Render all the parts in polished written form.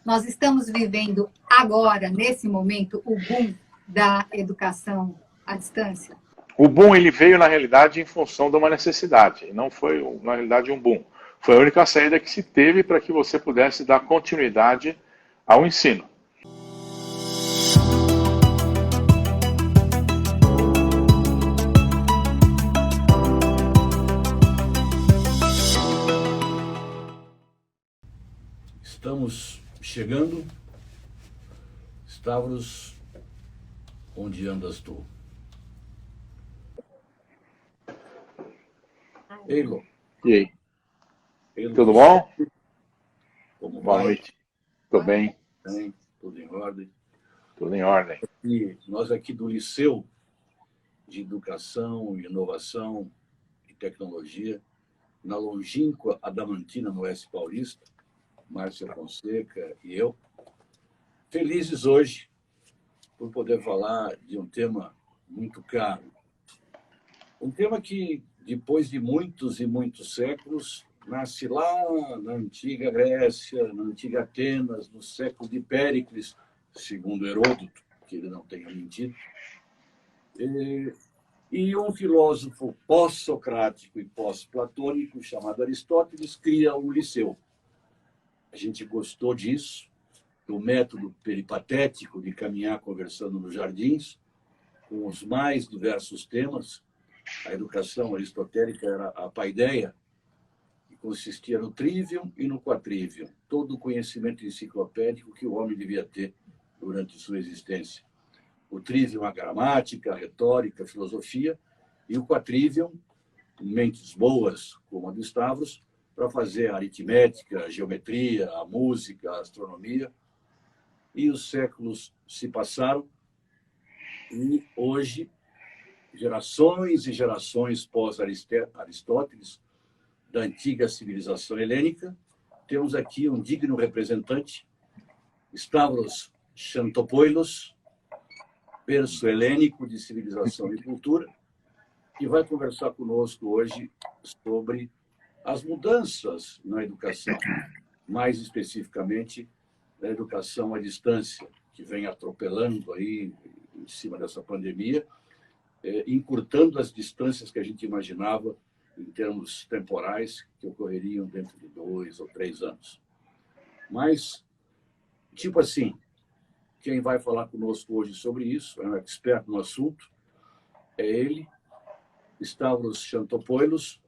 Nós estamos vivendo agora, nesse momento, o boom da educação à distância? O boom ele veio, na realidade, em função de uma necessidade. Não foi, na realidade, um boom. Foi a única saída que se teve para que você pudesse dar continuidade ao ensino. Estamos chegando. Stavros, onde andas tu? Eilo. E aí? Eilo, Tudo bom? Como Boa vai? noite. Tudo bem? Bem, tudo em ordem. Tudo em ordem. E nós aqui do Liceu de Educação, Inovação e Tecnologia, na longínqua Adamantina, no Oeste Paulista, Márcia Fonseca e eu, felizes hoje por poder falar de um tema muito caro. Um tema que, depois de muitos e muitos séculos, nasce lá na antiga Grécia, na antiga Atenas, no século de Péricles, segundo Heródoto, que ele não tenha mentido. E um filósofo pós-socrático e pós-platônico, chamado Aristóteles, cria o Liceu. A gente gostou disso, do método peripatético de caminhar conversando nos jardins, com os mais diversos temas. A educação aristotélica era a paideia, que consistia no trivium e no quatrivium, todo o conhecimento enciclopédico que o homem devia ter durante sua existência. O trivium, a gramática, a retórica, a filosofia, e o quatrivium, mentes boas, como a do Stavros, para fazer a aritmética, a geometria, a música, a astronomia. E os séculos se passaram e hoje, gerações e gerações pós-Aristóteles, da antiga civilização helênica, temos aqui um digno representante, Stavros Xantopoulos, berço helênico de civilização e cultura, que vai conversar conosco hoje sobre as mudanças na educação, mais especificamente na educação à distância, que vem atropelando aí em cima dessa pandemia, encurtando as distâncias que a gente imaginava em termos temporais, que ocorreriam dentro de 2 ou 3 anos. Mas, tipo assim, quem vai falar conosco hoje sobre isso, é um expert no assunto, é ele, Stavros Xantopoulos,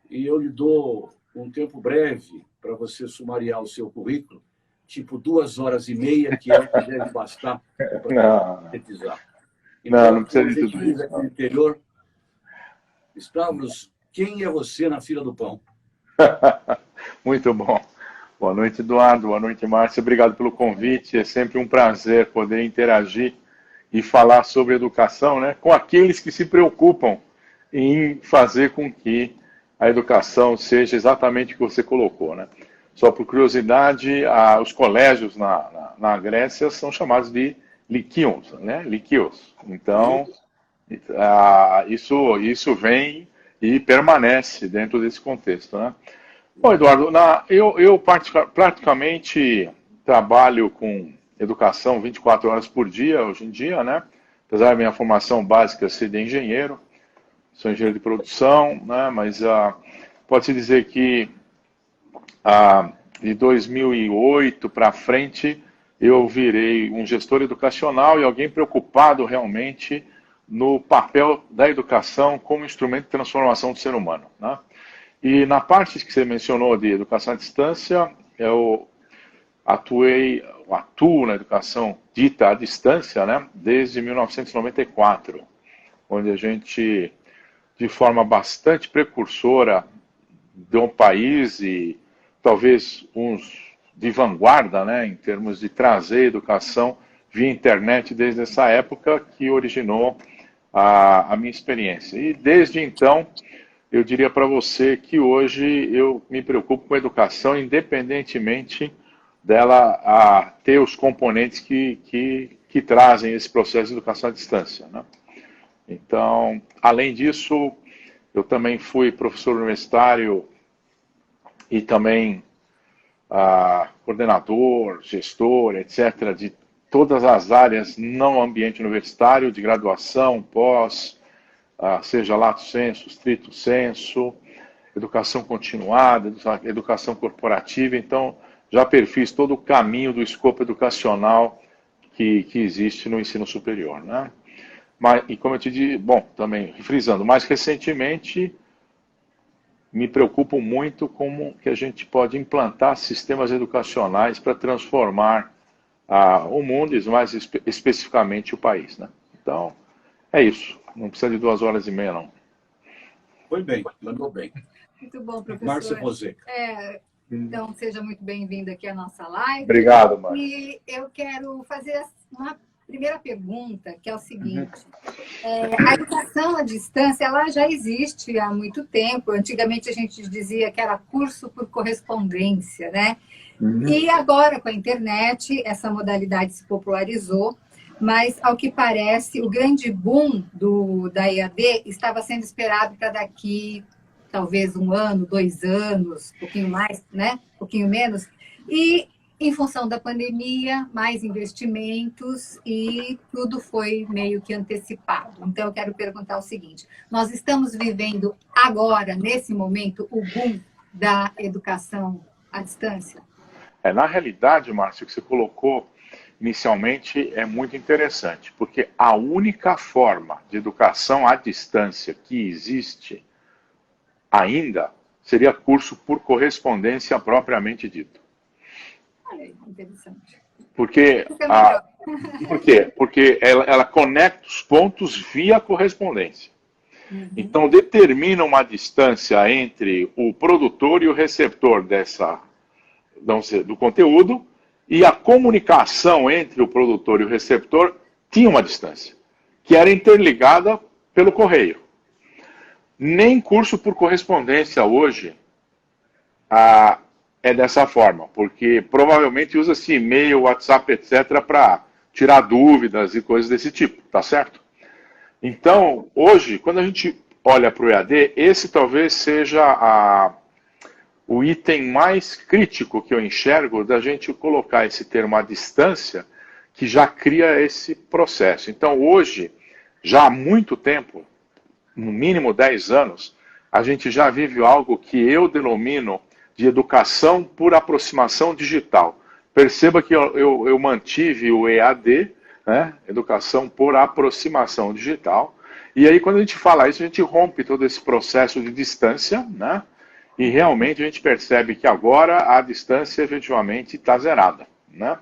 e eu lhe dou um tempo breve para você sumariar o seu currículo, tipo 2h30, que é o que deve bastar para sintetizar. Então, não precisa de tudo isso. Aqui no interior, Stavros, quem é você na fila do pão? Muito bom. Boa noite, Eduardo. Boa noite, Márcia. Obrigado pelo convite. É sempre um prazer poder interagir e falar sobre educação, né, com aqueles que se preocupam em fazer com que a educação seja exatamente o que você colocou, né? Só por curiosidade, os colégios na Grécia são chamados de Lykios, né? Lykios. Então, isso vem e permanece dentro desse contexto, né? Bom, Eduardo, eu praticamente trabalho com educação 24 horas por dia, hoje em dia, né? Apesar da minha formação básica ser de engenheiro, sou engenheiro de produção, né? Mas pode-se dizer que de 2008 para frente eu virei um gestor educacional e alguém preocupado realmente no papel da educação como instrumento de transformação do ser humano, né? E na parte que você mencionou de educação à distância, eu atuo na educação dita à distância, né, desde 1994, onde a gente, de forma bastante precursora de um país e talvez uns de vanguarda, né, em termos de trazer educação via internet desde essa época que originou a minha experiência. E desde então, eu diria para você que hoje eu me preocupo com a educação, independentemente dela ter os componentes que trazem esse processo de educação à distância, né? Então, além disso, eu também fui professor universitário e também coordenador, gestor, etc., de todas as áreas não ambiente universitário, de graduação, pós, seja lato sensu, stricto sensu, educação continuada, educação corporativa. Então, já perfiz todo o caminho do escopo educacional que existe no ensino superior, né? Mas, e como eu te disse, bom, também frisando, mais recentemente me preocupo muito como que a gente pode implantar sistemas educacionais para transformar o mundo e mais especificamente o país, né? Então, é isso. Não precisa de 2 horas e meia, não. Foi bem, mandou bem. Muito bom, professor. Márcio Fonseca. Então, seja muito bem-vindo aqui à nossa live. Obrigado, Márcio. E eu quero fazer uma primeira pergunta, que é o seguinte. A educação à distância, ela já existe há muito tempo. Antigamente, a gente dizia que era curso por correspondência, né? E agora, com a internet, essa modalidade se popularizou, mas, ao que parece, o grande boom da EAD estava sendo esperado para daqui, talvez 1 ano, 2 anos, um pouquinho mais, né? Um pouquinho menos. E, em função da pandemia, mais investimentos e tudo foi meio que antecipado. Então, eu quero perguntar o seguinte: nós estamos vivendo agora, nesse momento, o boom da educação à distância? Na realidade, Márcio, o que você colocou inicialmente é muito interessante, porque a única forma de educação à distância que existe ainda seria curso por correspondência propriamente dito. Olha aí, interessante. Por quê? Porque ela conecta os pontos via correspondência. Então, determina uma distância entre o produtor e o receptor do conteúdo, e a comunicação entre o produtor e o receptor tinha uma distância, que era interligada pelo correio. Nem curso por correspondência hoje é dessa forma, porque provavelmente usa-se e-mail, WhatsApp, etc., para tirar dúvidas e coisas desse tipo, tá certo? Então, hoje, quando a gente olha para o EAD, esse talvez seja o item mais crítico que eu enxergo da gente colocar esse termo à distância, que já cria esse processo. Então, hoje, já há muito tempo, no mínimo 10 anos, a gente já vive algo que eu denomino de educação por aproximação digital. Perceba que eu mantive o EAD, né, educação por aproximação digital, e aí quando a gente fala isso, a gente rompe todo esse processo de distância, né, e realmente a gente percebe que agora a distância efetivamente está zerada, né?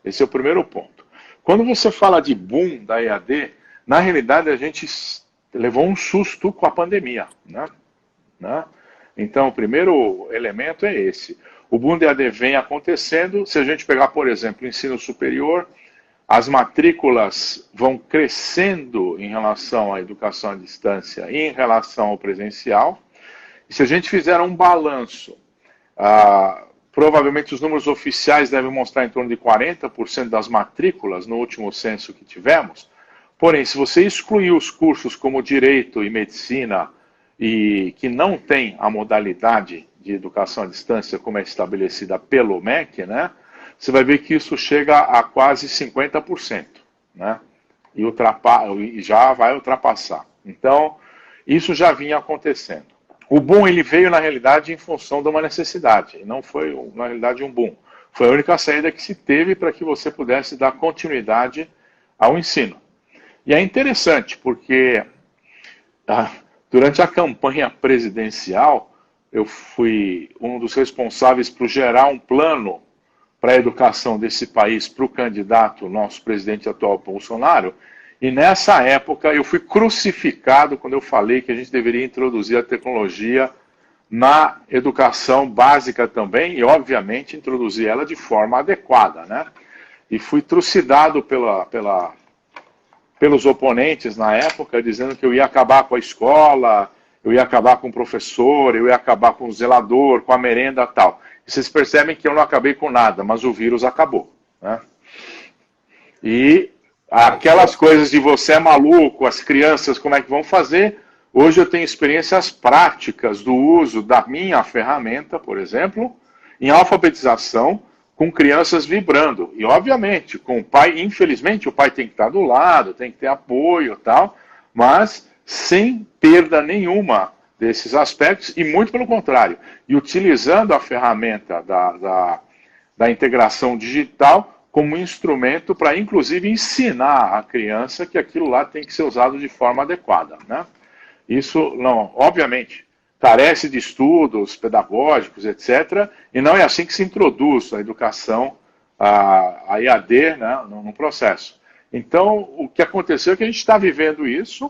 Esse é o primeiro ponto. Quando você fala de boom da EAD, na realidade a gente levou um susto com a pandemia, né? Então, o primeiro elemento é esse. O boom da EAD vem acontecendo. Se a gente pegar, por exemplo, o ensino superior, as matrículas vão crescendo em relação à educação à distância e em relação ao presencial. E se a gente fizer um balanço, provavelmente os números oficiais devem mostrar em torno de 40% das matrículas no último censo que tivemos. Porém, se você excluir os cursos como Direito e Medicina, e que não tem a modalidade de educação à distância como é estabelecida pelo MEC, né, você vai ver que isso chega a quase 50%, né, e já vai ultrapassar. Então, isso já vinha acontecendo. O boom ele veio, na realidade, em função de uma necessidade, não foi, na realidade, um boom. Foi a única saída que se teve para que você pudesse dar continuidade ao ensino. E é interessante, porque durante a campanha presidencial, eu fui um dos responsáveis por gerar um plano para a educação desse país para o candidato, nosso presidente atual, Bolsonaro, e nessa época eu fui crucificado quando eu falei que a gente deveria introduzir a tecnologia na educação básica também, e obviamente introduzir ela de forma adequada, né? E fui trucidado pelos oponentes na época, dizendo que eu ia acabar com a escola, eu ia acabar com o professor, eu ia acabar com o zelador, com a merenda e tal. E vocês percebem que eu não acabei com nada, mas o vírus acabou, né? E aquelas coisas de você é maluco, as crianças como é que vão fazer, hoje eu tenho experiências práticas do uso da minha ferramenta, por exemplo, em alfabetização com crianças vibrando. E, obviamente, com o pai, infelizmente, o pai tem que estar do lado, tem que ter apoio e tal, mas sem perda nenhuma desses aspectos, e muito pelo contrário, e utilizando a ferramenta da integração digital como instrumento para, inclusive, ensinar a criança que aquilo lá tem que ser usado de forma adequada, né? Isso, não, obviamente, carece de estudos pedagógicos, etc., e não é assim que se introduz a educação, a EAD, né, no processo. Então, o que aconteceu é que a gente está vivendo isso,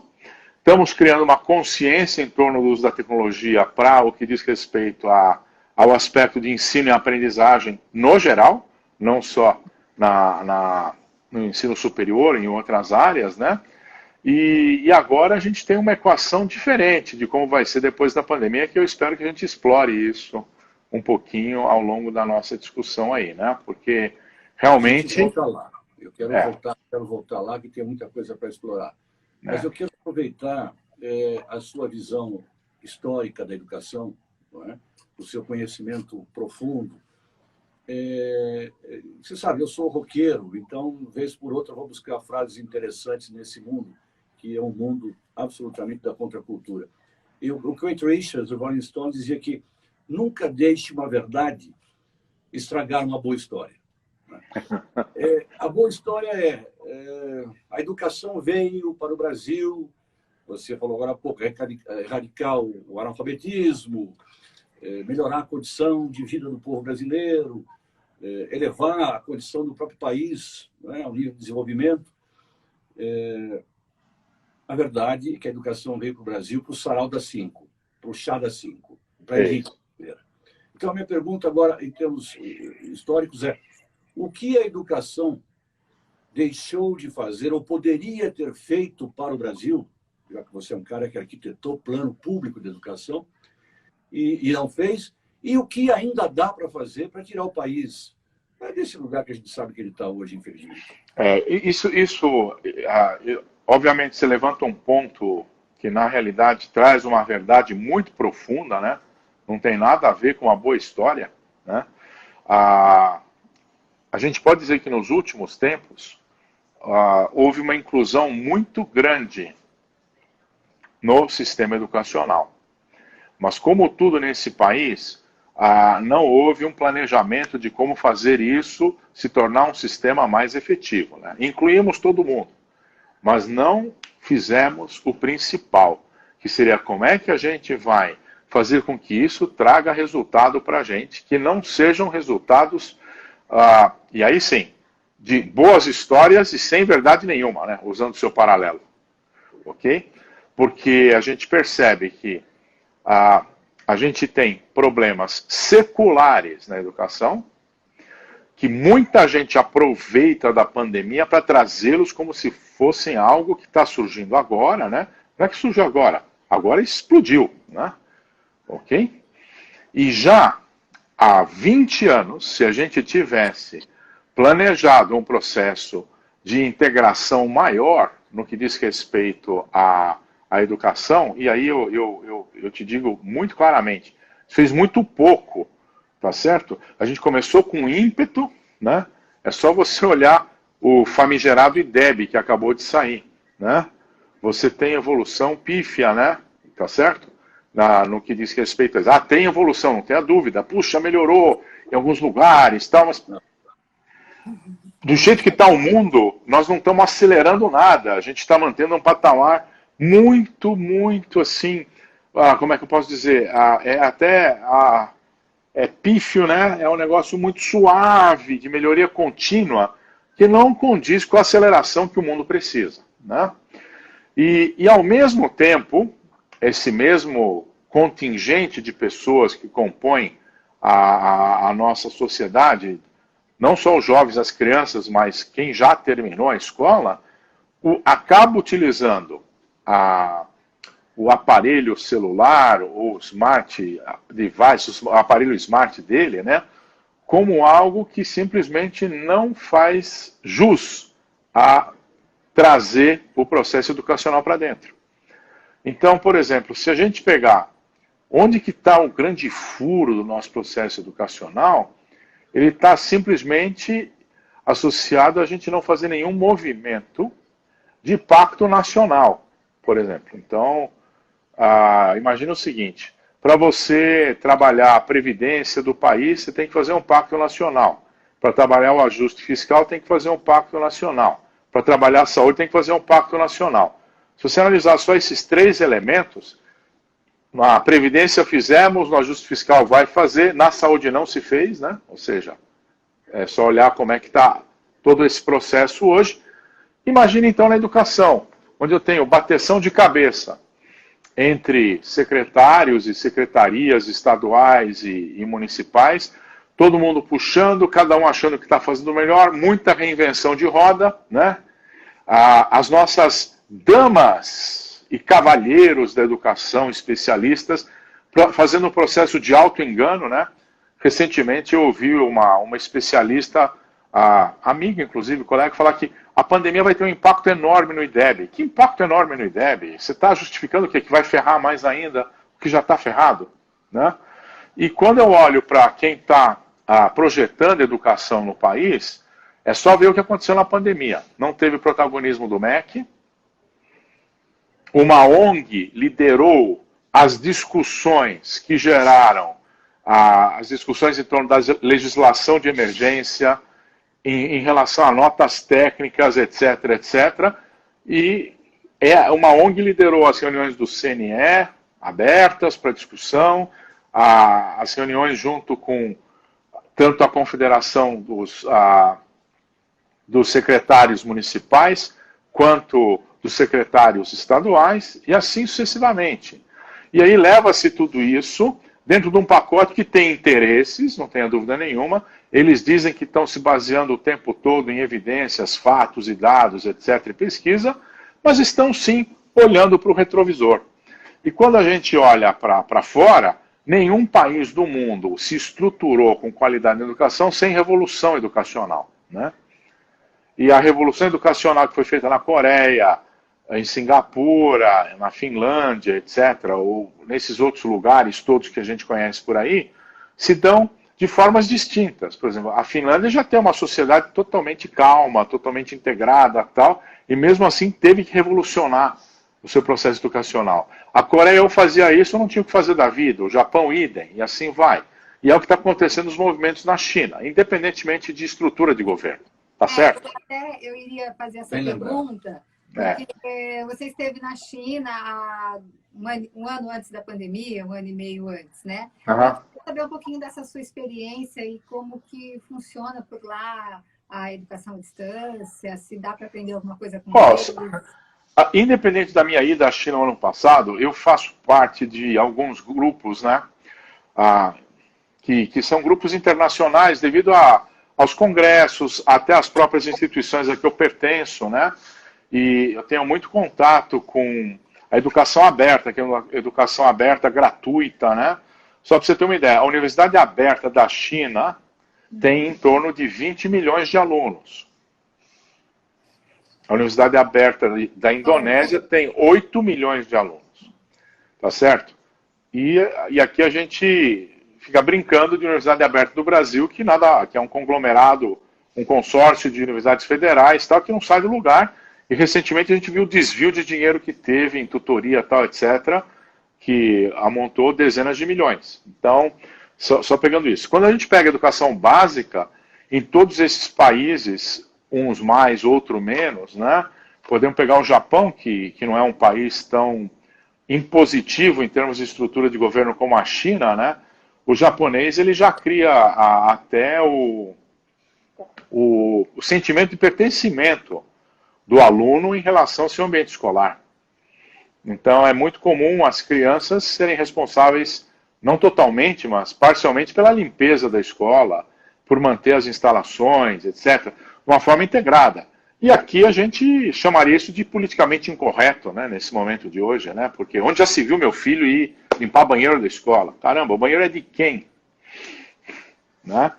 estamos criando uma consciência em torno do uso da tecnologia para o que diz respeito ao aspecto de ensino e aprendizagem no geral, não só no ensino superior, em outras áreas, né? E agora a gente tem uma equação diferente de como vai ser depois da pandemia, que eu espero que a gente explore isso um pouquinho ao longo da nossa discussão aí, né? Porque realmente... volta lá. Eu quero voltar lá, que tem muita coisa para explorar. Mas eu quero aproveitar a sua visão histórica da educação, não é? O seu conhecimento profundo. Você sabe, eu sou roqueiro, então, vez por outra, eu vou buscar frases interessantes nesse mundo, que é um mundo absolutamente da contracultura. E o Keith Richards, do Rolling Stones, dizia que nunca deixe uma verdade estragar uma boa história. A boa história a educação veio para o Brasil, você falou agora há pouco, erradicar o analfabetismo, melhorar a condição de vida do povo brasileiro, elevar a condição do próprio país, né, ao nível de desenvolvimento. A verdade é que a educação veio para o Brasil para o sarau das 5, para o chá das 5, para a elite. Então, a minha pergunta agora, em termos históricos, é: o que a educação deixou de fazer ou poderia ter feito para o Brasil, já que você é um cara que arquitetou plano público de educação, e não fez, e o que ainda dá para fazer para tirar o país desse lugar que a gente sabe que ele está hoje, infelizmente? Obviamente, você levanta um ponto que, na realidade, traz uma verdade muito profunda, né? Não tem nada a ver com uma boa história, né? A gente pode dizer que, nos últimos tempos, houve uma inclusão muito grande no sistema educacional. Mas, como tudo nesse país, não houve um planejamento de como fazer isso se tornar um sistema mais efetivo, né? Incluímos todo mundo, mas não fizemos o principal, que seria como é que a gente vai fazer com que isso traga resultado para a gente, que não sejam resultados, e aí sim, de boas histórias e sem verdade nenhuma, né? Usando o seu paralelo, ok? Porque a gente percebe que a gente tem problemas seculares na educação, que muita gente aproveita da pandemia para trazê-los como se fossem algo que está surgindo agora, né? Não é que surgiu agora explodiu, né? Ok? E já há 20 anos, se a gente tivesse planejado um processo de integração maior no que diz respeito à educação, e aí eu te digo muito claramente, fez muito pouco, tá certo? A gente começou com ímpeto, né? É só você olhar o famigerado IDEB que acabou de sair, né? Você tem evolução pífia, né? Tá certo? No que diz respeito a... tem evolução, não tenha dúvida. Puxa, melhorou em alguns lugares, tal, mas do jeito que está o mundo, nós não estamos acelerando nada. A gente está mantendo um patamar muito, muito assim, como é que eu posso dizer? É pífio, né? É um negócio muito suave, de melhoria contínua, que não condiz com a aceleração que o mundo precisa, né? E ao mesmo tempo, esse mesmo contingente de pessoas que compõem a nossa sociedade, não só os jovens, as crianças, mas quem já terminou a escola, acaba utilizando o aparelho celular, ou smart device, o aparelho smart dele, né, como algo que simplesmente não faz jus a trazer o processo educacional para dentro. Então, por exemplo, se a gente pegar onde que está o grande furo do nosso processo educacional? Ele está simplesmente associado a gente não fazer nenhum movimento de pacto nacional, por exemplo. Então, imagina o seguinte, para você trabalhar a previdência do país, você tem que fazer um pacto nacional. Para trabalhar o ajuste fiscal, tem que fazer um pacto nacional. Para trabalhar a saúde, tem que fazer um pacto nacional. Se você analisar só esses 3 elementos, na previdência fizemos, no ajuste fiscal vai fazer, na saúde não se fez, né? Ou seja, é só olhar como é que está todo esse processo hoje. Imagine então na educação, onde eu tenho bateção de cabeça entre secretários e secretarias estaduais e municipais, todo mundo puxando, cada um achando que está fazendo melhor, muita reinvenção de roda, né? As nossas damas e cavalheiros da educação, especialistas, fazendo um processo de auto-engano, né? Recentemente eu ouvi uma especialista, amiga inclusive, colega, falar que a pandemia vai ter um impacto enorme no IDEB. Que impacto enorme no IDEB? Você está justificando o quê? Que vai ferrar mais ainda o que já está ferrado? Né? E quando eu olho para quem está projetando educação no país, é só ver o que aconteceu na pandemia. Não teve protagonismo do MEC. Uma ONG liderou as discussões que geraram as discussões em torno da legislação de emergência, em relação a notas técnicas, etc., etc. E uma ONG liderou as reuniões do CNE, abertas para discussão, as reuniões junto com tanto a confederação dos secretários municipais, quanto dos secretários estaduais, e assim sucessivamente. E aí leva-se tudo isso dentro de um pacote que tem interesses, não tenha dúvida nenhuma. Eles dizem que estão se baseando o tempo todo em evidências, fatos e dados, etc., e pesquisa, mas estão sim olhando para o retrovisor. E quando a gente olha para fora, nenhum país do mundo se estruturou com qualidade na educação sem revolução educacional, né? E a revolução educacional que foi feita na Coreia, em Singapura, na Finlândia, etc., ou nesses outros lugares todos que a gente conhece por aí, se dão de formas distintas. Por exemplo, a Finlândia já tem uma sociedade totalmente calma, totalmente integrada, tal, e mesmo assim teve que revolucionar o seu processo educacional. A Coreia ou fazia isso ou não tinha o que fazer da vida, o Japão idem, e assim vai. E é o que está acontecendo nos movimentos na China, independentemente de estrutura de governo. Tá certo? Eu iria fazer essa pergunta, porque você esteve na China há um ano antes da pandemia, 1 ano e meio antes, né? Eu queria saber um pouquinho dessa sua experiência e como que funciona por lá a educação à distância, se dá para aprender alguma coisa com eles. Independente da minha ida à China no ano passado, eu faço parte de alguns grupos, né? Que são grupos internacionais devido aos congressos, até as próprias instituições a que eu pertenço, né? E eu tenho muito contato com a educação aberta, que é uma educação aberta gratuita, né? Só para você ter uma ideia, a Universidade Aberta da China tem em torno de 20 milhões de alunos. A Universidade Aberta da Indonésia tem 8 milhões de alunos. Tá certo? E aqui a gente fica brincando de Universidade Aberta do Brasil, que é um conglomerado, um consórcio de universidades federais, tal, que não sai do lugar. E recentemente a gente viu o desvio de dinheiro que teve em tutoria, tal, etc., que amontou dezenas de milhões. Então, só pegando isso. Quando a gente pega a educação básica, em todos esses países, uns mais, outros menos, né? Podemos pegar o Japão, que não é um país tão impositivo em termos de estrutura de governo como a China, né? O japonês ele já cria até o sentimento de pertencimento do aluno em relação ao seu ambiente escolar. Então é muito comum as crianças serem responsáveis, não totalmente, mas parcialmente pela limpeza da escola, por manter as instalações, etc., de uma forma integrada. E aqui a gente chamaria isso de politicamente incorreto, né, nesse momento de hoje, né? Porque onde já se viu meu filho ir limpar banheiro da escola? Caramba, o banheiro é de quem? Né?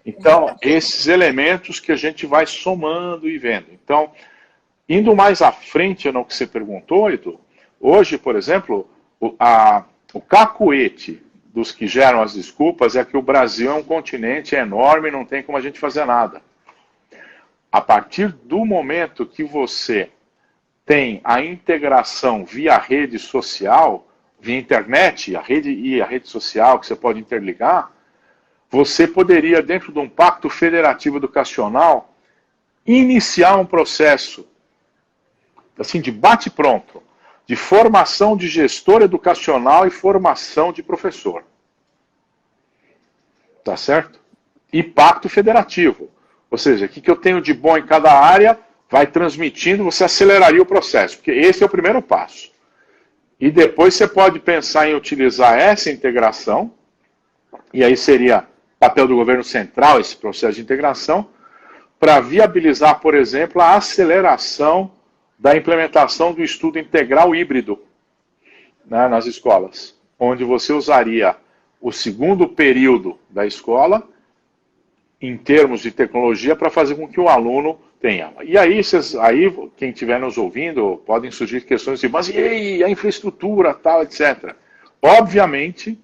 Então, esses elementos que a gente vai somando e vendo. Então, indo mais à frente no que você perguntou, Edu, hoje, por exemplo, O cacuete dos que geram as desculpas é que o Brasil é um continente enorme e não tem como a gente fazer nada. A partir do momento que você tem a integração via rede social, via internet, a rede social que você pode interligar, você poderia, dentro de um pacto federativo educacional, iniciar um processo assim, de bate-pronto, de formação de gestor educacional e formação de professor. Tá certo? E pacto federativo. Ou seja, o que eu tenho de bom em cada área, vai transmitindo, você aceleraria o processo, porque esse é o primeiro passo. E depois você pode pensar em utilizar essa integração, e aí seria papel do governo central, esse processo de integração, para viabilizar, por exemplo, a aceleração da implementação do estudo integral híbrido, né, nas escolas, onde você usaria o segundo período da escola, em termos de tecnologia, para fazer com que o aluno tenha. E aí, quem estiver nos ouvindo, podem surgir questões de, mas e aí, a infraestrutura, tal, etc. Obviamente,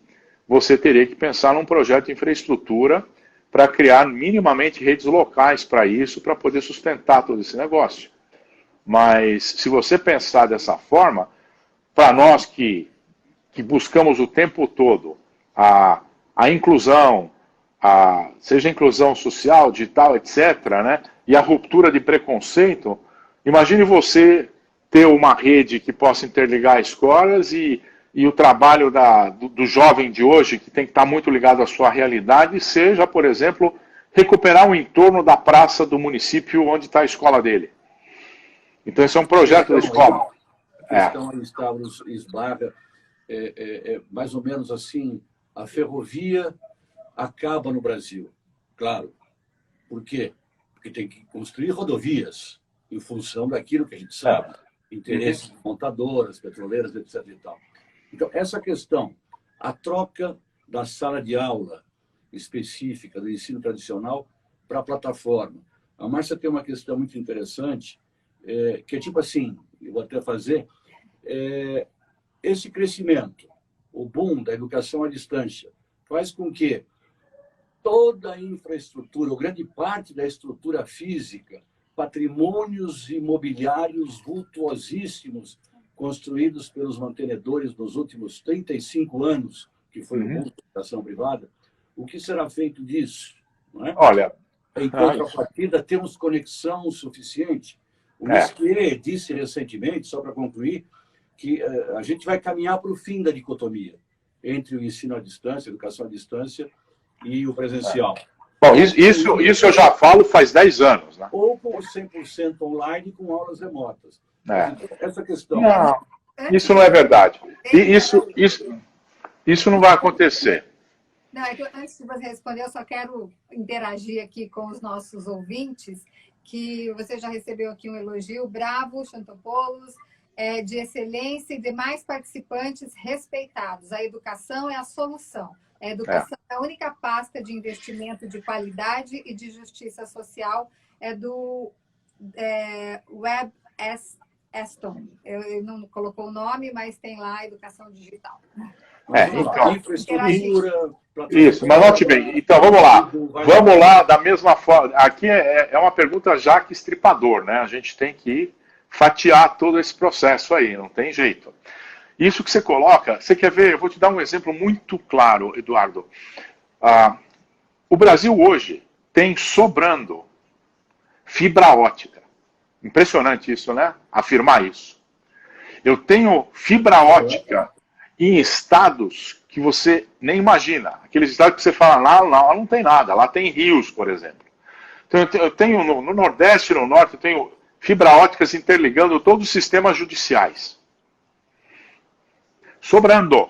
você teria que pensar num projeto de infraestrutura para criar minimamente redes locais para isso, para poder sustentar todo esse negócio. Mas, se você pensar dessa forma, para nós que buscamos o tempo todo a inclusão, seja a inclusão social, digital, etc., né, e a ruptura de preconceito, imagine você ter uma rede que possa interligar escolas e o trabalho do jovem de hoje, que tem que estar muito ligado à sua realidade, seja, por exemplo, recuperar o entorno da praça do município onde está a escola dele. Então, esse é um projeto da escola. A questão aí, Stavros, esbarra, mais ou menos assim, a ferrovia acaba no Brasil, claro. Por quê? Porque tem que construir rodovias em função daquilo que a gente sabe, interesses de montadoras, petroleiras, etc. e tal. Então, essa questão, a troca da sala de aula específica do ensino tradicional para a plataforma. A Márcia tem uma questão muito interessante, que é tipo assim, eu vou até fazer, esse crescimento, o boom da educação à distância, faz com que toda a infraestrutura, ou grande parte da estrutura física, patrimônios imobiliários vultuosíssimos construídos pelos mantenedores nos últimos 35 anos, que foi o boom da educação privada, o que será feito disso? Não é? Olha, em contrapartida, temos conexão suficiente. O Mesquier disse recentemente, só para concluir, que a gente vai caminhar para o fim da dicotomia entre o ensino à distância, a educação à distância e o presencial. Bom, isso eu já falo faz 10 anos. Né? Ou com 100% online com aulas remotas. Essa questão... Não, isso não é verdade. Isso não vai acontecer. Não, antes de você responder, eu só quero interagir aqui com os nossos ouvintes, que você já recebeu aqui um elogio, bravo, Chantopoulos, de excelência e demais participantes respeitados. A educação é a solução. A educação é a única pasta de investimento de qualidade e de justiça social do Web Aston. Ele não colocou o nome, mas tem lá a educação digital. Então, infraestrutura... Isso, mas note bem. Então, vamos lá. Vamos lá da mesma forma. Aqui é uma pergunta já que estripador, né? A gente tem que fatiar todo esse processo aí, não tem jeito. Isso que você coloca, você quer ver? Eu vou te dar um exemplo muito claro, Eduardo. O Brasil hoje tem sobrando fibra ótica. Impressionante isso, né? Afirmar isso. Eu tenho fibra ótica em estados que você nem imagina. Aqueles estados que você fala, lá não tem nada. Lá tem rios, por exemplo. Então, eu tenho no Nordeste e no Norte, eu tenho fibra óticas interligando todos os sistemas judiciais. Sobrando.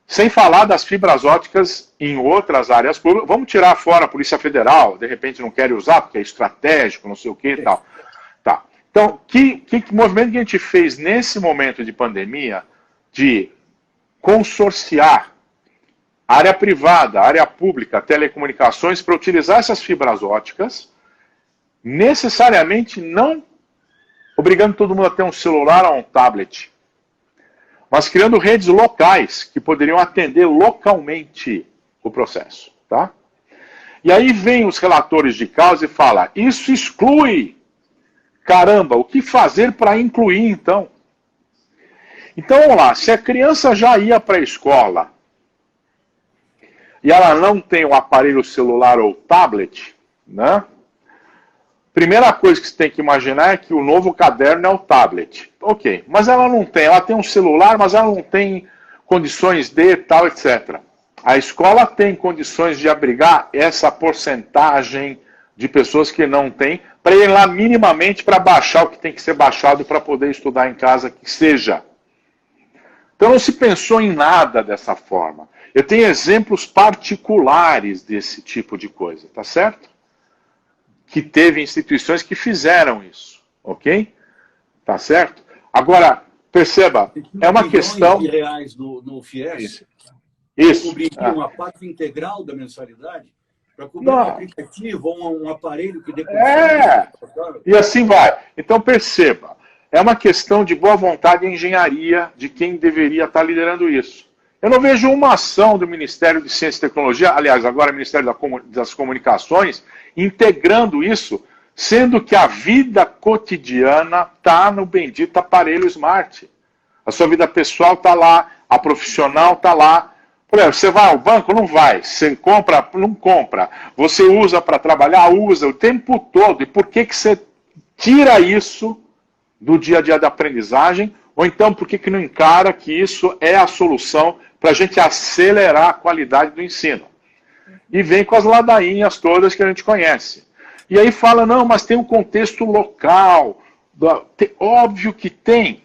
Sem falar das fibras óticas em outras áreas públicas. Vamos tirar fora a Polícia Federal, de repente não quer usar, porque é estratégico, não sei o que e tal. Tá. Então, que movimento que a gente fez nesse momento de pandemia de consorciar área privada, área pública, telecomunicações, para utilizar essas fibras óticas, necessariamente não obrigando todo mundo a ter um celular ou um tablet, mas criando redes locais que poderiam atender localmente o processo. Tá? E aí vem os relatores de causa e falam, isso exclui. Caramba, o que fazer para incluir, então? Então, vamos lá, se a criança já ia para a escola e ela não tem o aparelho celular ou tablet, né? Primeira coisa que você tem que imaginar é que o novo caderno é o tablet. Ok, mas ela não tem, ela tem um celular, mas ela não tem condições de tal, etc. A escola tem condições de abrigar essa porcentagem de pessoas que não têm, para ir lá minimamente para baixar o que tem que ser baixado para poder estudar em casa, que seja. Então não se pensou em nada dessa forma. Eu tenho exemplos particulares desse tipo de coisa, tá certo? Que teve instituições que fizeram isso, ok? Tá certo? Agora, perceba, é uma questão... de reais no FIES, isso. Cobriria uma parte integral da mensalidade para cobrir um aplicativo ou um aparelho que dê e assim vai. Então perceba, é uma questão de boa vontade e engenharia de quem deveria estar liderando isso. Eu não vejo uma ação do Ministério de Ciência e Tecnologia, aliás, agora Ministério das Comunicações, integrando isso, sendo que a vida cotidiana está no bendito aparelho smart. A sua vida pessoal está lá, a profissional está lá. Por exemplo, você vai ao banco? Não vai. Você compra? Não compra. Você usa para trabalhar? Usa o tempo todo. E por que você tira isso do dia a dia da aprendizagem? Ou então, por que não encara que isso é a solução para a gente acelerar a qualidade do ensino? E vem com as ladainhas todas que a gente conhece. E aí fala, não, mas tem um contexto local. Óbvio que tem.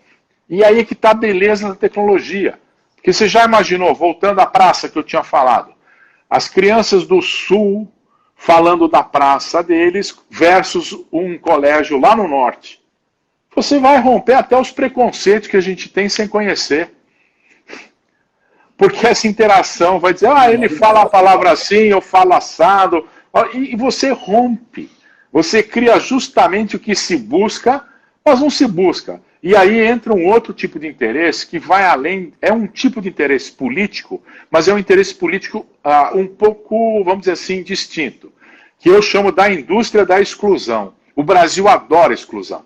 E aí é que está a beleza da tecnologia. Porque você já imaginou, voltando à praça que eu tinha falado, as crianças do Sul falando da praça deles versus um colégio lá no Norte. Você vai romper até os preconceitos que a gente tem sem conhecer. Porque essa interação vai dizer, ele fala a palavra assim, eu falo assado. E você rompe. Você cria justamente o que se busca, mas não se busca. E aí entra um outro tipo de interesse que vai além, é um tipo de interesse político, mas é um interesse político um pouco, vamos dizer assim, distinto, que eu chamo da indústria da exclusão. O Brasil adora exclusão,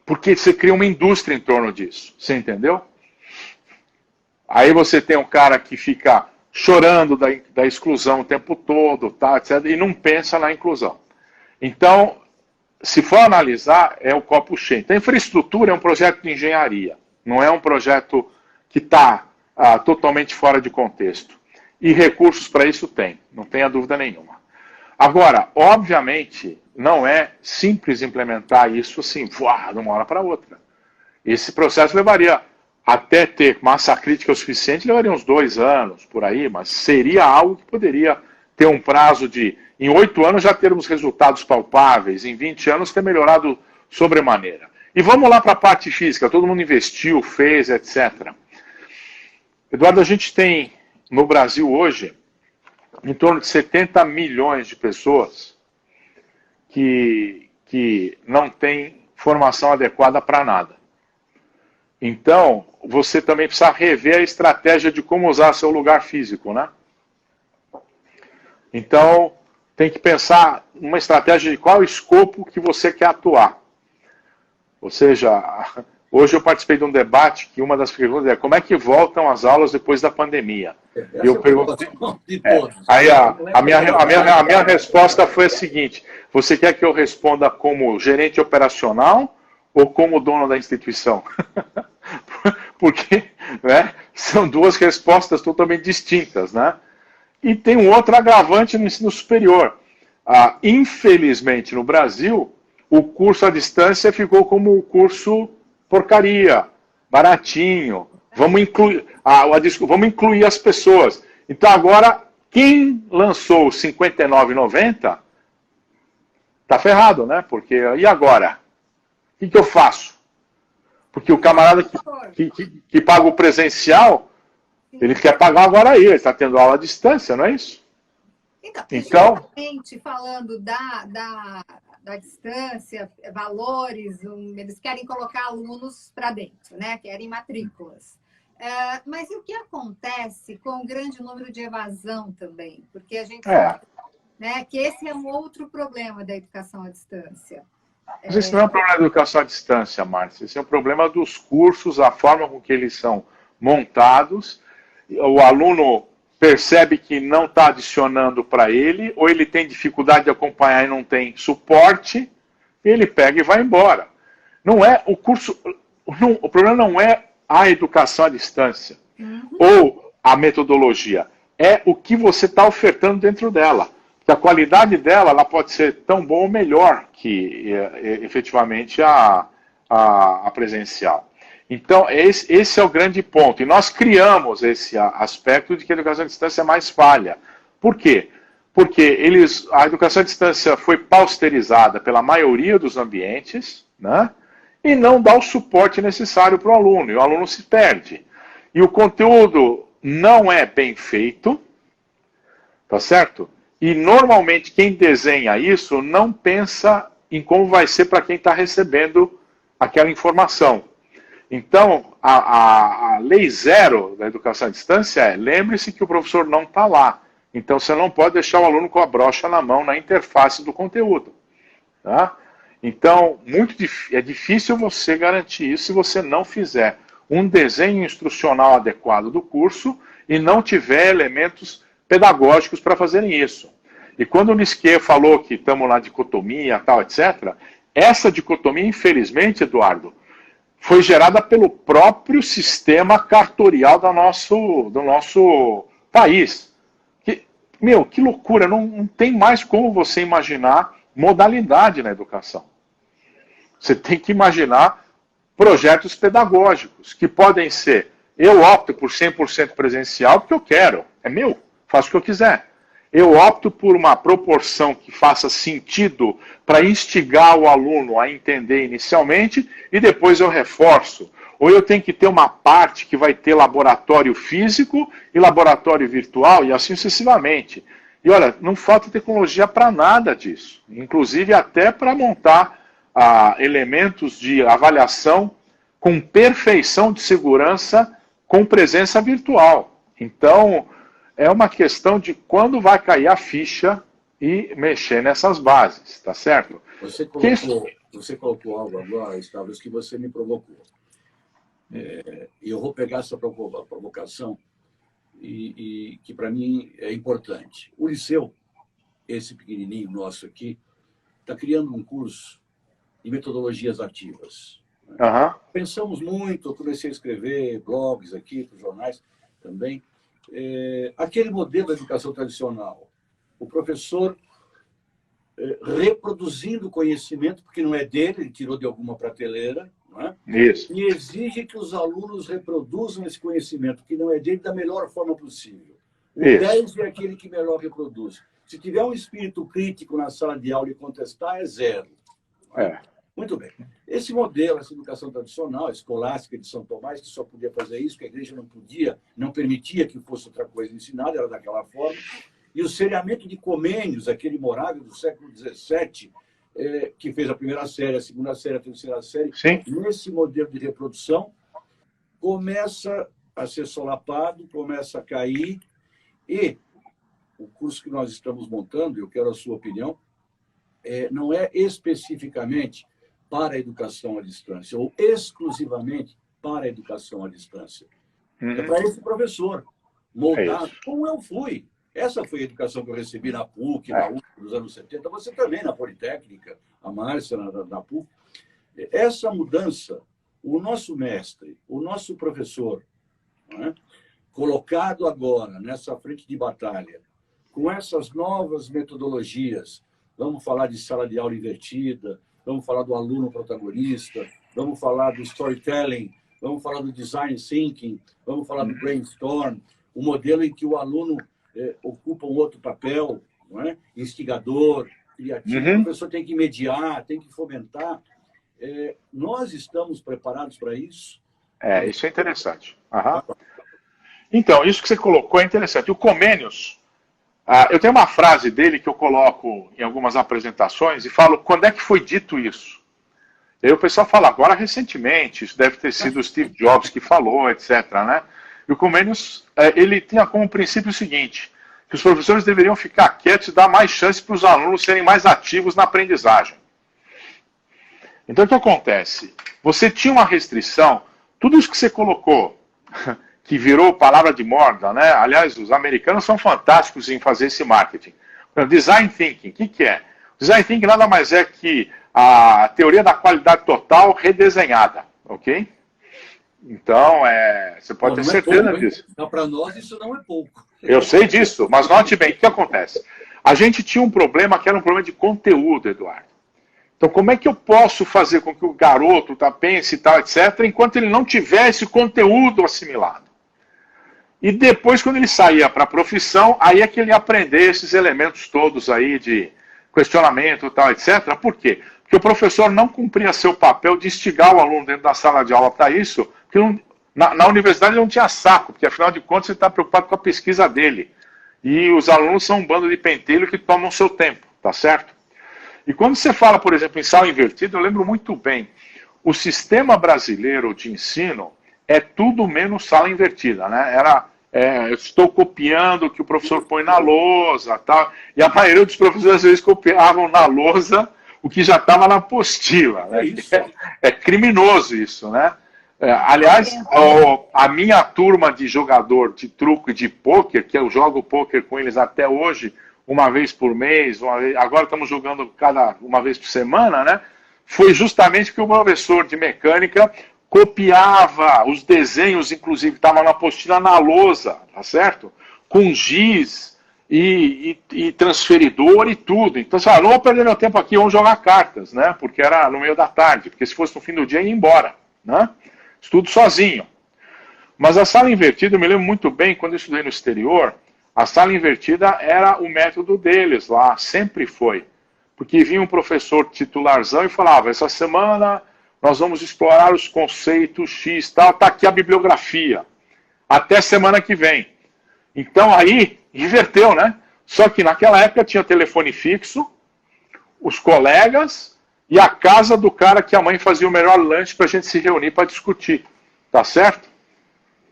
porque você cria uma indústria em torno disso, você entendeu? Aí você tem um cara que fica chorando da exclusão o tempo todo, tá, etc., e não pensa na inclusão. Então, se for analisar, é o copo cheio. Então, a infraestrutura é um projeto de engenharia, não é um projeto que está totalmente fora de contexto. E recursos para isso tem, não tenha dúvida nenhuma. Agora, obviamente, não é simples implementar isso assim, de uma hora para outra. Esse processo levaria, até ter massa crítica o suficiente, levaria uns 2 anos, por aí, mas seria algo que poderia ter um prazo de... Em 8 anos já termos resultados palpáveis, em 20 anos ter melhorado sobremaneira. E vamos lá para a parte física, todo mundo investiu, fez, etc. Eduardo, a gente tem no Brasil hoje em torno de 70 milhões de pessoas que não têm formação adequada para nada. Então, você também precisa rever a estratégia de como usar seu lugar físico, né? Então, tem que pensar numa estratégia de qual escopo que você quer atuar. Ou seja, hoje eu participei de um debate que uma das perguntas é como é que voltam as aulas depois da pandemia? E eu perguntei, aí a minha resposta foi a seguinte, você quer que eu responda como gerente operacional ou como dono da instituição? Porque, né, são duas respostas totalmente distintas, né? E tem um outro agravante no ensino superior. Infelizmente, no Brasil, o curso à distância ficou como o curso porcaria, baratinho. Vamos incluir as pessoas. Então, agora, quem lançou o 59,90 está ferrado, né? Porque, e agora? O que eu faço? Porque o camarada que paga o presencial... Ele quer pagar agora aí, ele está tendo aula à distância, não é isso? Então, justamente falando da distância, valores, eles querem colocar alunos para dentro, né? Querem matrículas. Mas e o que acontece com o grande número de evasão também? Porque a gente sabe, né, que esse é um outro problema da educação à distância. Mas esse não é um problema da educação à distância, Márcia. Esse é um problema dos cursos, a forma com que eles são montados. O aluno percebe que não está adicionando para ele, ou ele tem dificuldade de acompanhar e não tem suporte, ele pega e vai embora. Não é o curso. O problema não é a educação à distância ou a metodologia. É o que você está ofertando dentro dela. Porque a qualidade dela ela pode ser tão boa ou melhor que efetivamente a presencial. Então, esse é o grande ponto. E nós criamos esse aspecto de que a educação à distância é mais falha. Por quê? Porque a educação à distância foi pausterizada pela maioria dos ambientes, né? E não dá o suporte necessário para o aluno. E o aluno se perde. E o conteúdo não é bem feito, tá certo? E normalmente quem desenha isso não pensa em como vai ser para quem está recebendo aquela informação. Então, a lei zero da educação à distância é: lembre-se que o professor não está lá. Então, você não pode deixar o aluno com a brocha na mão na interface do conteúdo. Tá? Então, é difícil você garantir isso se você não fizer um desenho instrucional adequado do curso e não tiver elementos pedagógicos para fazerem isso. E quando o Nisquet falou que estamos na dicotomia, tal, etc., essa dicotomia, infelizmente, Eduardo, foi gerada pelo próprio sistema cartorial do nosso país. Que loucura, não tem mais como você imaginar modalidade na educação. Você tem que imaginar projetos pedagógicos, que podem ser: eu opto por 100% presencial porque eu quero, é meu, faço o que eu quiser. Eu opto por uma proporção que faça sentido para instigar o aluno a entender inicialmente e depois eu reforço. Ou eu tenho que ter uma parte que vai ter laboratório físico e laboratório virtual e assim sucessivamente. E olha, não falta tecnologia para nada disso. Inclusive até para montar elementos de avaliação com perfeição de segurança com presença virtual. Então, é uma questão de quando vai cair a ficha e mexer nessas bases, tá certo? Você colocou algo agora, Stavros, que você me provocou. E eu vou pegar essa provocação e que para mim é importante. O Liceu, esse pequenininho nosso aqui, está criando um curso de metodologias ativas. Pensamos muito, eu comecei a escrever blogs aqui para os jornais também. Aquele modelo da educação tradicional, o professor reproduzindo conhecimento, porque não é dele, ele tirou de alguma prateleira, não é? Isso. E exige que os alunos reproduzam esse conhecimento, que não é dele, da melhor forma possível. O 10 é aquele que melhor reproduz. Se tiver um espírito crítico na sala de aula e contestar, é 0. Muito bem. Esse modelo, essa educação tradicional, escolástica de São Tomás, que só podia fazer isso, que a igreja não permitia que fosse outra coisa ensinada, era daquela forma. E o seriamento de Comênios, aquele morável do século XVII, que fez a primeira série, a segunda série, a terceira série, sim, nesse modelo de reprodução, começa a ser solapado, começa a cair, e o curso que nós estamos montando, eu quero a sua opinião, não é especificamente para a educação à distância, ou exclusivamente para a educação à distância. É para esse professor, moldado, como eu fui. Essa foi a educação que eu recebi na PUC, na UF, nos anos 70, você também na Politécnica, a Márcia na PUC. Essa mudança, o nosso mestre, o nosso professor, não é? Colocado agora nessa frente de batalha, com essas novas metodologias, vamos falar de sala de aula invertida, vamos falar do aluno protagonista, vamos falar do storytelling, vamos falar do design thinking, vamos falar do brainstorm, o modelo em que o aluno ocupa um outro papel, não é? Instigador, criativo, o professor tem que mediar, tem que fomentar. Nós estamos preparados para isso? Isso é interessante. Então, isso que você colocou é interessante. O Comênios, Eu tenho uma frase dele que eu coloco em algumas apresentações e falo, quando é que foi dito isso? E aí o pessoal fala, agora recentemente, isso deve ter sido o Steve Jobs que falou, etc. Né? E o Comenius, ele tinha como princípio o seguinte, que os professores deveriam ficar quietos e dar mais chance para os alunos serem mais ativos na aprendizagem. Então o que acontece? Você tinha uma restrição, tudo isso que você colocou, que virou palavra de moda, né? Aliás, os americanos são fantásticos em fazer esse marketing. Design Thinking, o que é? Design Thinking nada mais é que a teoria da qualidade total redesenhada, ok? Então, você pode ter certeza disso. Então, para nós, isso não é pouco. Eu sei disso, mas note bem, o que acontece? A gente tinha um problema que era um problema de conteúdo, Eduardo. Então, como é que eu posso fazer com que o garoto pense e tal, etc., enquanto ele não tiver esse conteúdo assimilado? E depois, quando ele saía para a profissão, aí é que ele ia aprender esses elementos todos aí de questionamento e tal, etc. Por quê? Porque o professor não cumpria seu papel de instigar o aluno dentro da sala de aula para isso, porque na universidade ele não tinha saco, porque afinal de contas ele está preocupado com a pesquisa dele. E os alunos são um bando de pentelho que tomam seu tempo, tá certo? E quando você fala, por exemplo, em sala invertida, eu lembro muito bem, o sistema brasileiro de ensino é tudo menos sala invertida, né? Eu estou copiando o que o professor põe na lousa, tal, e a maioria dos professores às vezes copiavam na lousa o que já estava na apostila. Né? É criminoso isso, né? Aliás, a minha turma de jogador de truco e de pôquer, que eu jogo pôquer com eles até hoje, uma vez por mês, agora estamos jogando uma vez por semana, né? Foi justamente que o professor de mecânica copiava os desenhos, inclusive, que estavam na apostila na lousa, tá certo? Com giz e transferidor e tudo. Então, não vou perder meu tempo aqui, vamos jogar cartas, né? Porque era no meio da tarde, porque se fosse no fim do dia ia embora, né? Estudo sozinho. Mas a sala invertida, eu me lembro muito bem, quando eu estudei no exterior, a sala invertida era o método deles lá, sempre foi. Porque vinha um professor titularzão e falava, essa semana nós vamos explorar os conceitos X, tal, tá aqui a bibliografia. Até semana que vem. Então aí, inverteu, né? Só que naquela época tinha telefone fixo, os colegas e a casa do cara que a mãe fazia o melhor lanche para a gente se reunir para discutir. Tá certo?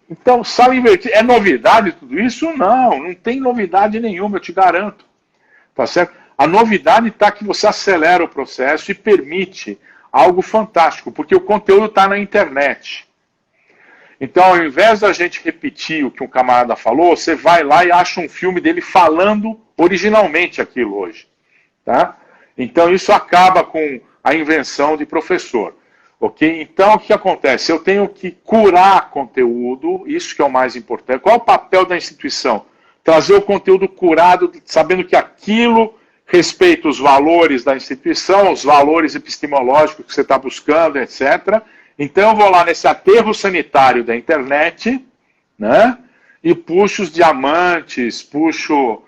Então, sala invertida, é novidade tudo isso? Não, não tem novidade nenhuma, eu te garanto. Tá certo? A novidade está que você acelera o processo e permite algo fantástico, porque o conteúdo está na internet. Então, ao invés da gente repetir o que um camarada falou, você vai lá e acha um filme dele falando originalmente aquilo hoje. Tá? Então, isso acaba com a invenção de professor. Okay? Então, o que acontece? Eu tenho que curar conteúdo, isso que é o mais importante. Qual é o papel da instituição? Trazer o conteúdo curado, sabendo que aquilo respeita os valores da instituição, os valores epistemológicos que você está buscando, etc. Então, eu vou lá nesse aterro sanitário da internet, né, e puxo os diamantes, puxo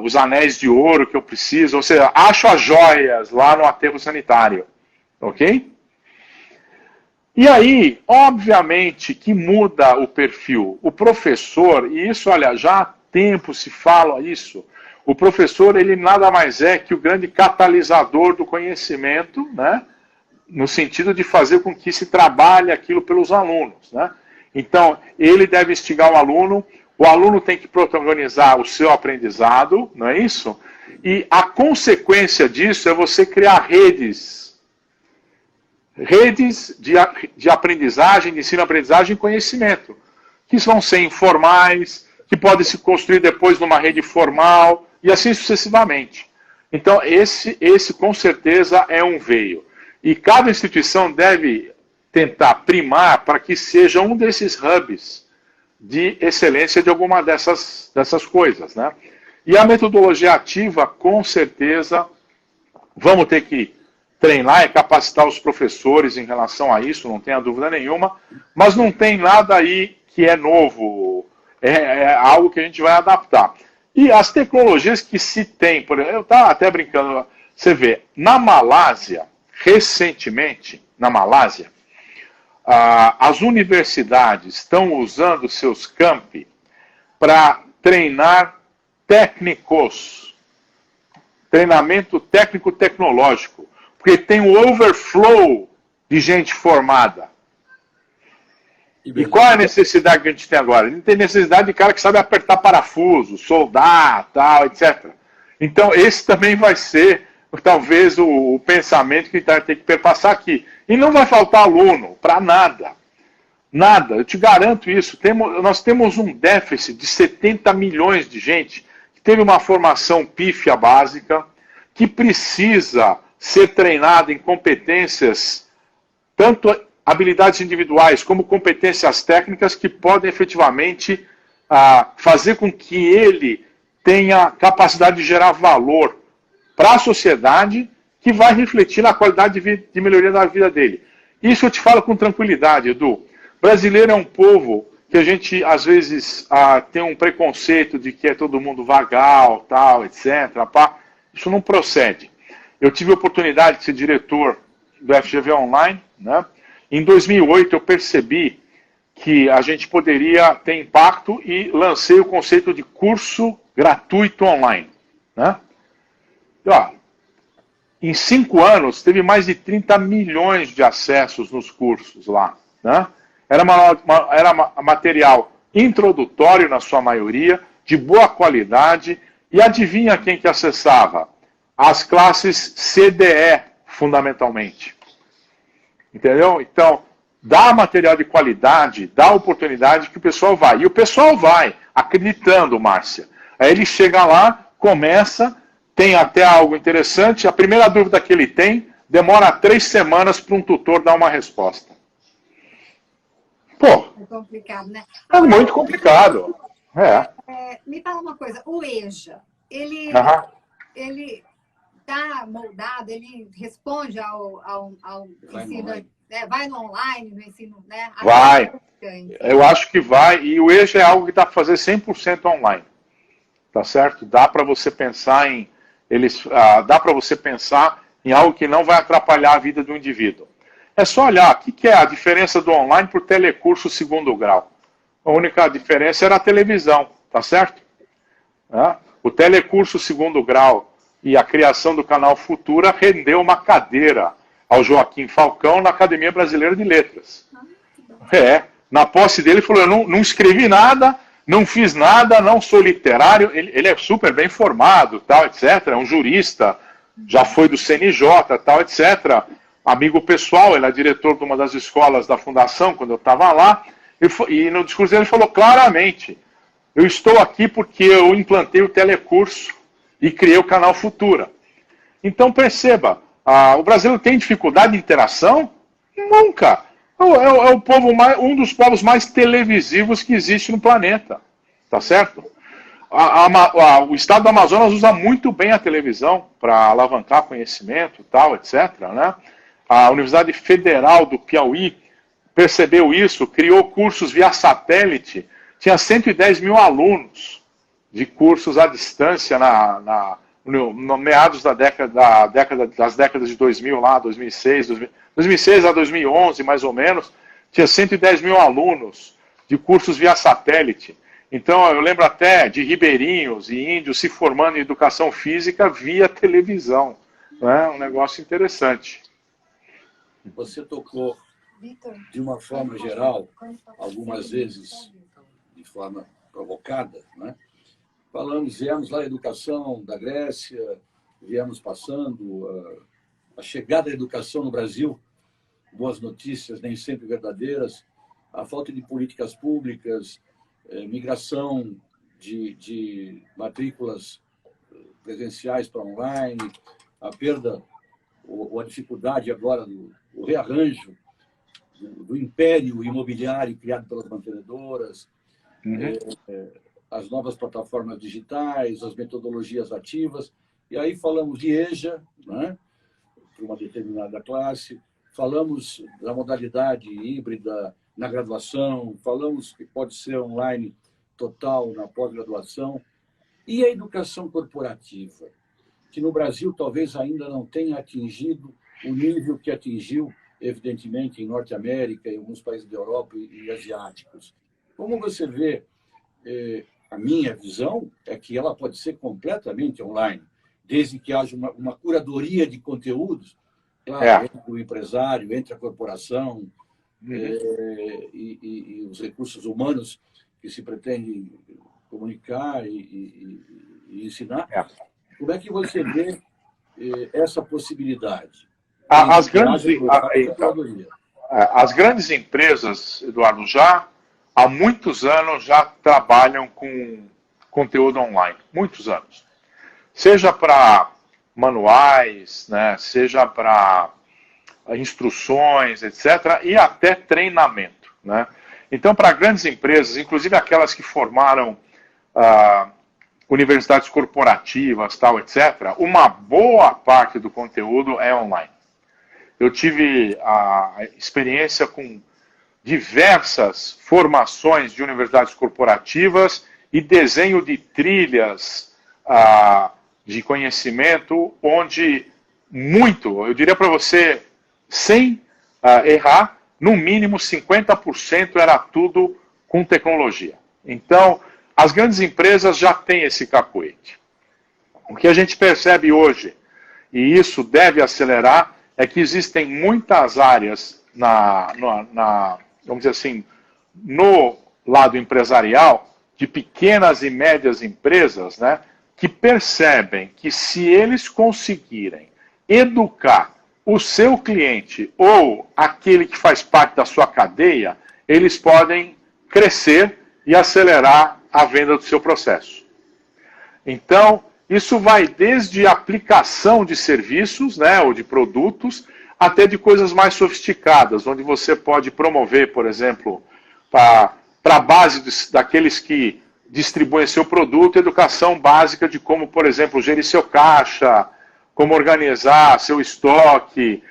os anéis de ouro que eu preciso, ou seja, acho as joias lá no aterro sanitário. Ok? E aí, obviamente, que muda o perfil. O professor, e isso, olha, já há tempo se fala isso, o professor, ele nada mais é que o grande catalisador do conhecimento, né? No sentido de fazer com que se trabalhe aquilo pelos alunos, né? Então, ele deve instigar o aluno tem que protagonizar o seu aprendizado, não é isso? E a consequência disso é você criar redes de aprendizagem, de ensino-aprendizagem e conhecimento, que vão ser informais, que podem se construir depois numa rede formal, e assim sucessivamente. Então, esse com certeza é um veio. E cada instituição deve tentar primar para que seja um desses hubs de excelência de alguma dessas coisas. Né? E a metodologia ativa, com certeza, vamos ter que treinar e capacitar os professores em relação a isso, não tenha dúvida nenhuma, mas não tem nada aí que é novo, é algo que a gente vai adaptar. E as tecnologias que se tem, por exemplo, eu estava até brincando, você vê, na Malásia, recentemente, as universidades estão usando seus campi para treinar técnicos. Treinamento técnico-tecnológico. Porque tem o overflow de gente formada. E qual é a necessidade que a gente tem agora? A gente tem necessidade de cara que sabe apertar parafuso, soldar, tal, etc. Então, esse também vai ser, talvez, o pensamento que a gente vai ter que perpassar aqui. E não vai faltar aluno para nada. Nada, eu te garanto isso. Nós temos um déficit de 70 milhões de gente que teve uma formação pífia básica, que precisa ser treinada em competências, tanto habilidades individuais como competências técnicas, que podem efetivamente fazer com que ele tenha capacidade de gerar valor para a sociedade, que vai refletir na qualidade de melhoria da vida dele. Isso eu te falo com tranquilidade, Edu. Brasileiro é um povo que a gente, às vezes, tem um preconceito de que é todo mundo vagal, tal, etc. Pá. Isso não procede. Eu tive a oportunidade de ser diretor do FGV Online, né? Em 2008 eu percebi que a gente poderia ter impacto e lancei o conceito de curso gratuito online, né? E, ó, em 5 anos teve mais de 30 milhões de acessos nos cursos lá, né? Era material introdutório na sua maioria, de boa qualidade, e adivinha quem que acessava? As classes CDE, fundamentalmente. Entendeu? Então, dá material de qualidade, dá oportunidade que o pessoal vai. E o pessoal vai, acreditando, Márcia. Aí ele chega lá, começa, tem até algo interessante, a primeira dúvida que ele tem, demora 3 semanas para um tutor dar uma resposta. Pô, é complicado, né? É muito complicado. Me fala uma coisa, o EJA, ele está moldado, ele responde ao ensino, né? Vai no online, no ensino, né? Vai. Eu acho que vai, e o EJA é algo que dá para fazer 100% online. Tá certo? Dá para você pensar em dá para você pensar em algo que não vai atrapalhar a vida do indivíduo. É só olhar o que é a diferença do online para o telecurso segundo grau. A única diferença era a televisão, tá certo? O telecurso segundo grau e a criação do canal Futura rendeu uma cadeira ao Joaquim Falcão na Academia Brasileira de Letras. Na posse dele, ele falou, eu não escrevi nada, não fiz nada, não sou literário. Ele é super bem formado, tal, etc. É um jurista, já foi do CNJ, tal, etc. Amigo pessoal, ele é diretor de uma das escolas da fundação, quando eu estava lá, e no discurso dele ele falou claramente, eu estou aqui porque eu implantei o telecurso e criei o canal Futura. Então perceba, o Brasil tem dificuldade de interação? Nunca. É o povo um dos povos mais televisivos que existe no planeta. Tá certo? O estado do Amazonas usa muito bem a televisão para alavancar conhecimento, tal, etc. Né? A Universidade Federal do Piauí percebeu isso, criou cursos via satélite, tinha 110 mil alunos de cursos à distância no meados das décadas de 2000, lá, 2006 a 2011, mais ou menos, tinha 110 mil alunos de cursos via satélite. Então, eu lembro até de ribeirinhos e índios se formando em educação física via televisão. Né? Um negócio interessante. Você tocou, de uma forma geral, algumas vezes, de forma provocada, né? Viemos lá a educação da Grécia, viemos passando a chegada da educação no Brasil, boas notícias, nem sempre verdadeiras, a falta de políticas públicas, migração de matrículas presenciais para online, a perda ou a dificuldade agora do rearranjo do império imobiliário criado pelas mantenedoras, as novas plataformas digitais, as metodologias ativas. E aí falamos de EJA, né, para uma determinada classe, falamos da modalidade híbrida na graduação, falamos que pode ser online total na pós-graduação. E a educação corporativa, que no Brasil talvez ainda não tenha atingido o nível que atingiu, evidentemente, em Norte América e alguns países da Europa e asiáticos. Como você vê a minha visão é que ela pode ser completamente online, desde que haja uma curadoria de conteúdos, claro, entre o empresário, entre a corporação, e os recursos humanos que se pretendem comunicar e ensinar. Como é que você vê essa possibilidade? As grandes empresas, Eduardo, já há muitos anos já trabalham com conteúdo online. Muitos anos. Seja para manuais, né, seja para instruções, etc., e até treinamento. Né? Então, para grandes empresas, inclusive aquelas que formaram universidades corporativas, tal, etc., uma boa parte do conteúdo é online. Eu tive a experiência com diversas formações de universidades corporativas e desenho de trilhas de conhecimento, onde muito, eu diria para você, sem errar, no mínimo 50% era tudo com tecnologia. Então, as grandes empresas já têm esse cacoete. O que a gente percebe hoje, e isso deve acelerar, é que existem muitas áreas vamos dizer assim, no lado empresarial, de pequenas e médias empresas, né, que percebem que se eles conseguirem educar o seu cliente ou aquele que faz parte da sua cadeia, eles podem crescer e acelerar a venda do seu processo. Então, isso vai desde a aplicação de serviços, né, ou de produtos, até de coisas mais sofisticadas, onde você pode promover, por exemplo, para a base daqueles que distribuem seu produto, educação básica de como, por exemplo, gerir seu caixa, como organizar seu estoque,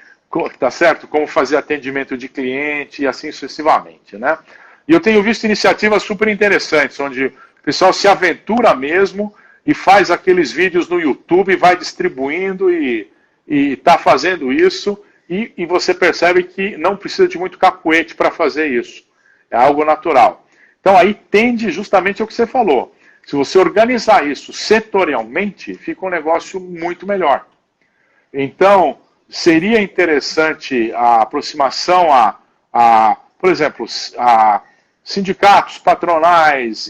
tá certo? Como fazer atendimento de cliente e assim sucessivamente, né? E eu tenho visto iniciativas super interessantes, onde o pessoal se aventura mesmo e faz aqueles vídeos no YouTube, vai distribuindo e está fazendo isso, e você percebe que não precisa de muito cacuete para fazer isso. É algo natural. Então aí tende justamente ao que você falou. Se você organizar isso setorialmente, fica um negócio muito melhor. Então, seria interessante a aproximação por exemplo, a sindicatos, patronais,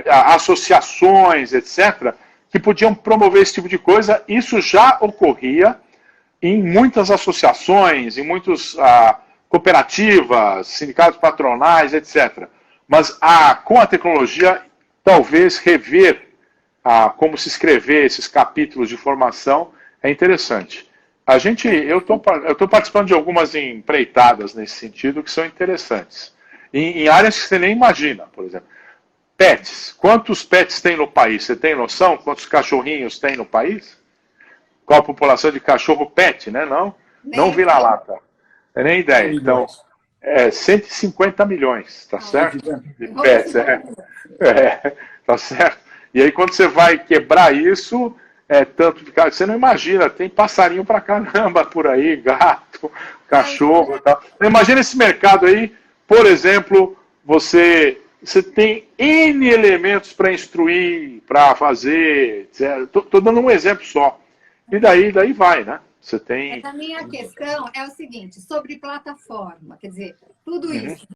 associações, etc., que podiam promover esse tipo de coisa. Isso já ocorria em muitas associações, em muitas cooperativas, sindicatos patronais, etc. Mas com a tecnologia, talvez rever como se escrever esses capítulos de formação é interessante. Eu estou participando de algumas empreitadas nesse sentido que são interessantes. Em áreas que você nem imagina, por exemplo. Pets. Quantos pets tem no país? Você tem noção? Quantos cachorrinhos tem no país? Qual a população de cachorro pet, né? Não vira-lata. É nem ideia. Então, 150 milhões, tá certo? De pets. Tá certo? E aí, quando você vai quebrar isso, tanto de cara, você não imagina, tem passarinho pra caramba por aí, gato, cachorro e tal. Imagina esse mercado aí, por exemplo, você tem N elementos para instruir, para fazer, etc. Estou dando um exemplo só. E daí vai, né? Você tem... A minha questão é o seguinte, sobre plataforma, quer dizer, tudo isso